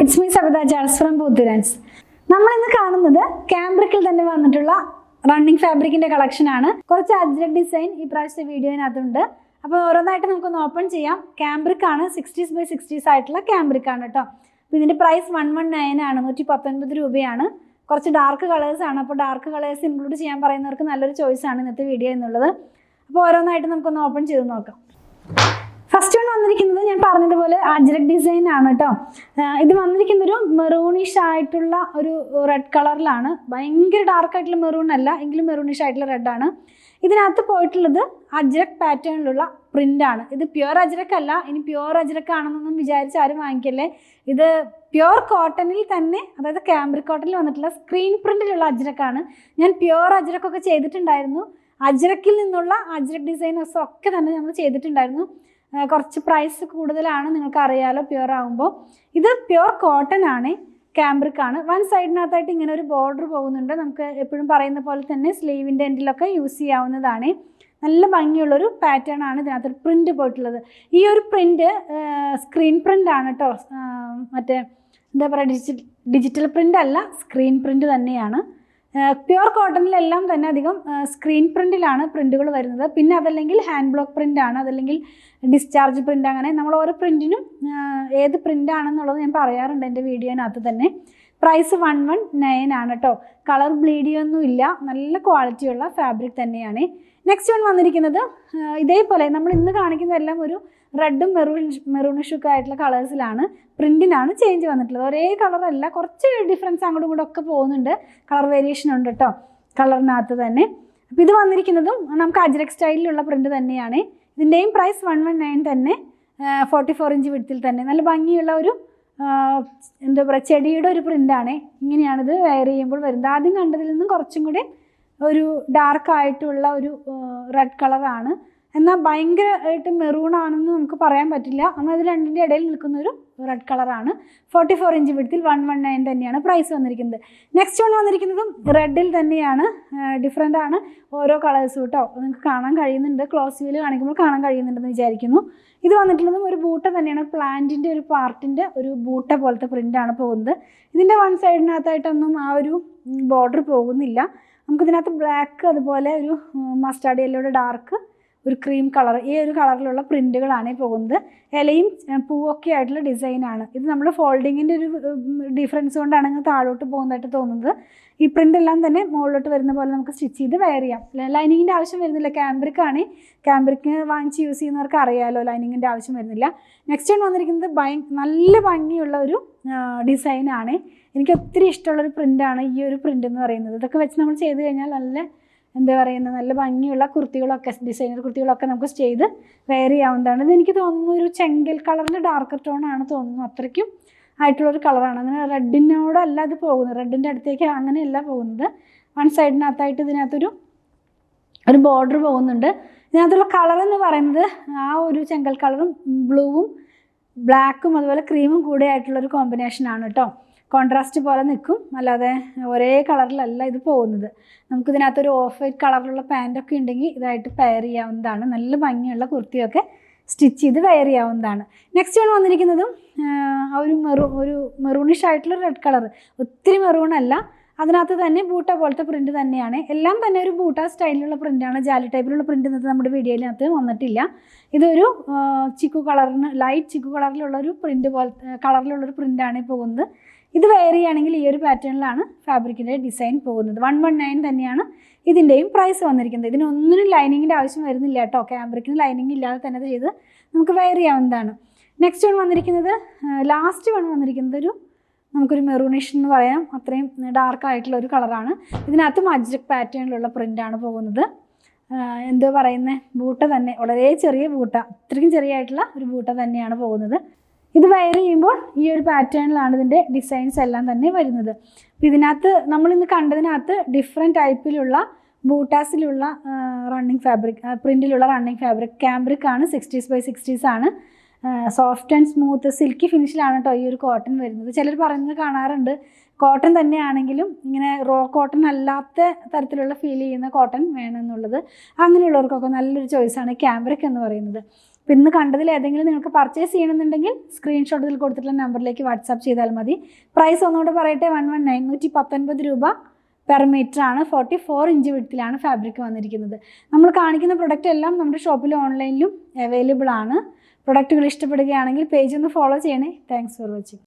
It's me Sabita Charles from Puthurans. നമ്മൾ ഇന്ന് കാണുന്നത് ക്യാമ്പ്രിക്കിൽ തന്നെ വന്നിട്ടുള്ള റണ്ണിങ് ഫാബ്രിക്കിന്റെ കളക്ഷൻ ആണ്. കുറച്ച് അജ്രക് ഡിസൈൻ ഈ പ്രാവശ്യത്തെ വീഡിയോയിനകത്തുണ്ട്. അപ്പോൾ ഓരോന്നായിട്ട് നമുക്കൊന്ന് ഓപ്പൺ ചെയ്യാം. ക്യാമ്പ്രിക് ആണ്, 60s by 60s ആയിട്ടുള്ള ക്യാമ്പ്രിക് ആണ് കേട്ടോ. അപ്പോൾ ഇതിന്റെ പ്രൈസ് 119 ആണ്, 119 രൂപയാണ്. കുറച്ച് ഡാർക്ക് കളേഴ്സ് ആണ്. അപ്പോൾ ഡാർക്ക് കളേഴ്സ് ഇൻക്ലൂഡ് ചെയ്യാൻ പറയുന്നവർക്ക് നല്ലൊരു ചോയ്സ് ആണ് ഇന്നത്തെ വീഡിയോ എന്നുള്ളത്. അപ്പോൾ ഓരോന്നായിട്ട് നമുക്കൊന്ന് ഓപ്പൺ ചെയ്ത് നോക്കാം. ഫസ്റ്റ് വൺ വന്നിരിക്കുന്നത് ഞാൻ പറഞ്ഞതുപോലെ അജ്രക് ഡിസൈൻ ആണ് കേട്ടോ. ഇത് വന്നിരിക്കുന്നൊരു മെറൂണിഷ് ആയിട്ടുള്ള ഒരു റെഡ് കളറിലാണ്. ഭയങ്കര ഡാർക്ക് ആയിട്ടുള്ള മെറൂൺ അല്ല, എങ്കിലും മെറൂണിഷ് ആയിട്ടുള്ള റെഡാണ്. ഇതിനകത്ത് പോയിട്ടുള്ളത് അജ്രക് പാറ്റേണിലുള്ള പ്രിന്റ് ആണ്. ഇത് പ്യുവർ അജ്രക് അല്ല. ഇനി പ്യുവർ അജ്രക് ആണെന്നൊന്നും വിചാരിച്ച് ആരും വാങ്ങിക്കല്ലേ. ഇത് പ്യുവർ കോട്ടണിൽ തന്നെ, അതായത് ക്യാമ്പ്രിക് കോട്ടണിൽ വന്നിട്ടുള്ള സ്ക്രീൻ പ്രിന്റിലുള്ള അജ്രക്കാണ്. ഞാൻ പ്യുവർ അജ്രക്കൊക്കെ ചെയ്തിട്ടുണ്ടായിരുന്നു. അജ്രക്കിൽ നിന്നുള്ള അജ്രക് ഡിസൈനേഴ്സ് ഒക്കെ തന്നെ നമ്മൾ ചെയ്തിട്ടുണ്ടായിരുന്നു. കുറച്ച് പ്രൈസ് കൂടുതലാണ്, നിങ്ങൾക്ക് അറിയാലോ പ്യുവർ ആകുമ്പോൾ. ഇത് പ്യുവർ കോട്ടൺ ആണ്, ക്യാമ്പ്രിക് ആണ്. വൺ സൈഡിനകത്തായിട്ട് ഇങ്ങനെ ഒരു ബോർഡർ പോകുന്നുണ്ട്. നമുക്ക് എപ്പോഴും പറയുന്ന പോലെ തന്നെ സ്ലീവിൻ്റെ എൻഡിലൊക്കെ യൂസ് ചെയ്യാവുന്നതാണ്. നല്ല ഭംഗിയുള്ളൊരു പാറ്റേൺ ആണ് ഇതിനകത്ത് പ്രിന്റ് പോയിട്ടുള്ളത്. ഈ ഒരു പ്രിന്റ് സ്ക്രീൻ പ്രിന്റ് ആണ് കേട്ടോ. മറ്റേ എന്താ പറയുക, ഡിജിറ്റൽ പ്രിന്റ് അല്ല, സ്ക്രീൻ പ്രിന്റ് തന്നെയാണ്. പ്യുവർ കോട്ടണിലെല്ലാം തന്നെ അധികം സ്ക്രീൻ പ്രിന്റിലാണ് പ്രിന്റുകൾ വരുന്നത്. പിന്നെ അതല്ലെങ്കിൽ ഹാൻഡ് ബ്ലോക്ക് പ്രിന്റ് ആണ്, അതല്ലെങ്കിൽ ഡിസ്ചാർജ് പ്രിന്റ്. അങ്ങനെ നമ്മൾ ഓരോ പ്രിന്റിനും ഏത് പ്രിന്റ് ആണെന്നുള്ളത് ഞാൻ പറയാറുണ്ട് എൻ്റെ വീഡിയോനകത്ത് തന്നെ. പ്രൈസ് 119 ആണ് കേട്ടോ. കളർ ബ്ലീഡിയൊന്നും ഇല്ല, നല്ല ക്വാളിറ്റിയുള്ള ഫാബ്രിക് തന്നെയാണ്. നെക്സ്റ്റ് വൺ വന്നിരിക്കുന്നത് ഇതേപോലെ നമ്മൾ ഇന്ന് കാണിക്കുന്നതെല്ലാം ഒരു റെഡും മെറൂണിഷൊക്കെ ആയിട്ടുള്ള കളേഴ്സിലാണ്. പ്രിന്റിനാണ് ചേഞ്ച് വന്നിട്ടുള്ളത്. ഒരേ കളറല്ല, കുറച്ച് ഡിഫറൻസ് അങ്ങോട്ടും ഇങ്ങോട്ടും ഒക്കെ പോകുന്നുണ്ട്. കളർ വേരിയേഷൻ ഉണ്ട് കേട്ടോ കളറിനകത്ത് തന്നെ. അപ്പോൾ ഇത് വന്നിരിക്കുന്നതും നമുക്ക് അജ്രക് സ്റ്റൈലിലുള്ള പ്രിന്റ് തന്നെയാണ്. ഇതിൻ്റെയും പ്രൈസ് 119 തന്നെ. 44 ഇഞ്ച് വിഡ്ത്തിൽ തന്നെ നല്ല ഭംഗിയുള്ള ഒരു എന്താ പറയുക, ചെടിയുടെ ഒരു പ്രിൻ്റാണ്. ഇങ്ങനെയാണിത് വെയർ ചെയ്യുമ്പോൾ വരുന്നത്. ആദ്യം കണ്ടതിൽ നിന്നും കുറച്ചും കൂടി ഒരു ഡാർക്ക് ആയിട്ടുള്ള ഒരു റെഡ് കളറാണ്. എന്നാൽ ഭയങ്കരമായിട്ട് മെറൂൺ ആണെന്ന് നമുക്ക് പറയാൻ പറ്റില്ല. എന്നാൽ ഇത് രണ്ടിൻ്റെ ഇടയിൽ നിൽക്കുന്നൊരു റെഡ് കളറാണ്. 44 ഇഞ്ച് വിഡ്ത്തിൽ 119 തന്നെയാണ് പ്രൈസ് വന്നിരിക്കുന്നത്. നെക്സ്റ്റ് വൺ വന്നിരിക്കുന്നതും റെഡിൽ തന്നെയാണ്. ഡിഫറെൻ്റ് ആണ് ഓരോ കളേഴ്സും കേട്ടോ. നിങ്ങൾക്ക് കാണാൻ കഴിയുന്നുണ്ട്, ക്ലോസ് വ്യൂവിൽ കാണിക്കുമ്പോൾ കാണാൻ കഴിയുന്നുണ്ടെന്ന് വിചാരിക്കുന്നു. ഇത് വന്നിട്ടുള്ളതും ഒരു ബൂട്ട തന്നെയാണ്. പ്ലാന്റിൻ്റെ ഒരു പാർട്ടിൻ്റെ ഒരു ബൂട്ട പോലത്തെ പ്രിൻ്റാണ് പോകുന്നത്. ഇതിൻ്റെ വൺ സൈഡിനകത്തായിട്ടൊന്നും ആ ഒരു ബോർഡർ പോകുന്നില്ല. നമുക്കിതിനകത്ത് ബ്ലാക്ക്, അതുപോലെ ഒരു മസ്റ്റാർഡ് യെല്ലോയുടെ ഡാർക്ക്, ഒരു ക്രീം കളർ, ഈ ഒരു കളറിലുള്ള പ്രിൻറ്റുകളാണ് പോകുന്നത്. ഇലയും പൂവൊക്കെ ആയിട്ടുള്ള ഡിസൈനാണ്. ഇത് നമ്മൾ ഫോൾഡിങ്ങിൻ്റെ ഒരു ഡിഫറൻസ് കൊണ്ടാണ് ഇങ്ങനെ താഴോട്ട് പോകുന്നതായിട്ട് തോന്നുന്നത്. ഈ പ്രിൻ്റ് എല്ലാം തന്നെ മുകളിലോട്ട് വരുന്ന പോലെ നമുക്ക് സ്റ്റിച്ച് ചെയ്ത് വെയർ ചെയ്യാം. ലൈനിങ്ങിൻ്റെ ആവശ്യം വരുന്നില്ല. ക്യാമ്പ്രിക് ആണ്. ക്യാമ്പ്രിക് വാങ്ങിച്ച് യൂസ് ചെയ്യുന്നവർക്ക് അറിയാമല്ലോ, ലൈനിങ്ങിൻ്റെ ആവശ്യം വരുന്നില്ല. നെക്സ്റ്റ് വൺ വന്നിരിക്കുന്നത് നല്ല ഭംഗിയുള്ള ഒരു ഡിസൈനാണ്. എനിക്ക് ഒത്തിരി ഇഷ്ടമുള്ളൊരു പ്രിൻ്റാണ് ഈ ഒരു പ്രിൻ്റ് എന്ന് പറയുന്നത്. ഇതൊക്കെ വെച്ച് നമ്മൾ ചെയ്ത് കഴിഞ്ഞാൽ നല്ല എന്താ പറയുന്നത്, നല്ല ഭംഗിയുള്ള കുർത്തികളൊക്കെ, ഡിസൈനർ കുർത്തികളൊക്കെ നമുക്ക് ചെയ്ത് വെയർ ചെയ്യാവുന്നതാണ്. ഇത് എനിക്ക് തോന്നുന്നു ഒരു ചെങ്കൽ കളറിൻ്റെ ഡാർക്കർ ടോൺ ആണ് തോന്നുന്നു. അത്രയ്ക്കും ആയിട്ടുള്ളൊരു കളറാണ്. അങ്ങനെ റെഡിനോടല്ല ഇത് പോകുന്നത്, റെഡിൻ്റെ അടുത്തേക്ക് അങ്ങനെയല്ല പോകുന്നത്. വൺ സൈഡിനകത്തായിട്ട് ഇതിനകത്തൊരു ബോർഡർ പോകുന്നുണ്ട്. ഇതിനകത്തുള്ള കളർ എന്ന് പറയുന്നത് ആ ഒരു ചെങ്കൽ കളറും ബ്ലൂവും ബ്ലാക്കും അതുപോലെ ക്രീമും കൂടെ ആയിട്ടുള്ളൊരു കോമ്പിനേഷനാണ് കേട്ടോ. കോൺട്രാസ്റ്റ് പോലെ നിൽക്കും, അല്ലാതെ ഒരേ കളറിലല്ല ഇത് പോകുന്നത്. നമുക്കിതിനകത്തൊരു ഓഫ് വൈറ്റ് കളറിലുള്ള പാൻറ്റൊക്കെ ഉണ്ടെങ്കിൽ ഇതായിട്ട് പെയർ ചെയ്യാവുന്നതാണ്. നല്ല ഭംഗിയുള്ള കുർത്തിയൊക്കെ സ്റ്റിച്ച് ചെയ്ത് വെയർ ചെയ്യാവുന്നതാണ്. നെക്സ്റ്റ് വൺ വന്നിരിക്കുന്നതും ഒരു മെറൂണിഷ് ആയിട്ടുള്ള റെഡ് കളർ, ഒത്തിരി മെറൂൺ അല്ല. അതിനകത്ത് തന്നെ ബൂട്ട പോലത്തെ പ്രിൻറ്റ് തന്നെയാണ്. എല്ലാം തന്നെ ഒരു ബൂട്ട സ്റ്റൈലിലുള്ള പ്രിൻ്റാണ്. ജാലി ടൈപ്പിലുള്ള പ്രിൻ്റ് ഇന്നത്തെ നമ്മുടെ വീഡിയോയിനകത്ത് വന്നിട്ടില്ല. ഇതൊരു ചിക്കു കളറിന്, ലൈറ്റ് ചിക്കു കളറിലുള്ളൊരു പ്രിൻ്റ് പോലത്തെ കളറിലുള്ളൊരു പ്രിൻ്റാണ് പോകുന്നത്. ഇത് വെയർ ചെയ്യുകയാണെങ്കിൽ ഈ ഒരു പാറ്റേണിലാണ് ഫാബ്രിക്കിൻ്റെ ഡിസൈൻ പോകുന്നത്. 119 തന്നെയാണ് ഇതിൻ്റെയും പ്രൈസ് വന്നിരിക്കുന്നത്. ഇതിനൊന്നിനും ലൈനിങ്ങിൻ്റെ ആവശ്യം വരുന്നില്ല കേട്ടോ. ക്യാമ്പ്രിക്കിന് ലൈനിങ് ഇല്ലാതെ തന്നെ ചെയ്ത് നമുക്ക് വെയർ ചെയ്യാവുന്നതാണ്. നെക്സ്റ്റ് വൺ വന്നിരിക്കുന്നത്, ലാസ്റ്റ് വൺ വന്നിരിക്കുന്നത് നമുക്കൊരു മെറൂണിഷ് എന്ന് പറയാം, അത്രയും ഡാർക്ക് ആയിട്ടുള്ള ഒരു കളറാണ്. ഇതിനകത്തും അജ്രക് പാറ്റേണിലുള്ള പ്രിൻ്റാണ് പോകുന്നത്. എന്തോ പറയുന്നത്, ബൂട്ട തന്നെ, വളരെ ചെറിയ ബൂട്ട, അത്രയ്ക്കും ചെറിയായിട്ടുള്ള ഒരു ബൂട്ട തന്നെയാണ് പോകുന്നത്. ഇത് വെയർ ചെയ്യുമ്പോൾ ഈ ഒരു പാറ്റേണിലാണ് ഇതിൻ്റെ ഡിസൈൻസ് എല്ലാം തന്നെ വരുന്നത്. ഇതിനകത്ത് നമ്മളിന്ന് കണ്ടതിനകത്ത് ഡിഫറെൻറ്റ് ടൈപ്പിലുള്ള ബൂട്ടാസിലുള്ള റണ്ണിങ് ഫാബ്രിക്, പ്രിൻറ്റിലുള്ള റണ്ണിങ് ഫാബ്രിക് ക്യാമ്പ്രിക് ആണ്. 60s by 60s ആണ്. സോഫ്റ്റ് ആൻഡ് സ്മൂത്ത് സിൽക്കി ഫിനിഷിലാണ് കേട്ടോ ഈ ഒരു കോട്ടൺ വരുന്നത്. ചിലർ പറയുന്നത് കാണാറുണ്ട്, കോട്ടൺ തന്നെയാണെങ്കിലും ഇങ്ങനെ റോ കോട്ടൺ അല്ലാത്ത തരത്തിലുള്ള ഫീൽ ചെയ്യുന്ന കോട്ടൺ വേണമെന്നുള്ളത്. അങ്ങനെയുള്ളവർക്കൊക്കെ നല്ലൊരു ചോയ്സാണ് ക്യാമ്പ്രിക് എന്ന് പറയുന്നത്. അപ്പോൾ ഇന്ന് കണ്ടതിൽ ഏതെങ്കിലും നിങ്ങൾക്ക് പർച്ചേസ് ചെയ്യണമെന്നുണ്ടെങ്കിൽ സ്ക്രീൻഷോട്ട് ഇതിൽ കൊടുത്തിട്ടുള്ള നമ്പറിലേക്ക് വാട്സാപ്പ് ചെയ്താൽ മതി. പ്രൈസ് ഒന്നുകൂടെ പറയട്ടെ, 119 രൂപ പെർ മീറ്റർ ആണ്. 44 ഇഞ്ച് വിഡ്ത്തിലാണ് ഫാബ്രിക് വന്നിരിക്കുന്നത്. നമ്മൾ കാണിക്കുന്ന പ്രൊഡക്റ്റ് എല്ലാം നമ്മുടെ ഷോപ്പിലും ഓൺലൈനിലും അവൈലബിൾ ആണ്. പ്രൊഡക്റ്റുകൾ ഇഷ്ടപ്പെടുകയാണെങ്കിൽ പേജ് ഒന്ന് ഫോളോ ചെയ്യണേ. Thanks for watching.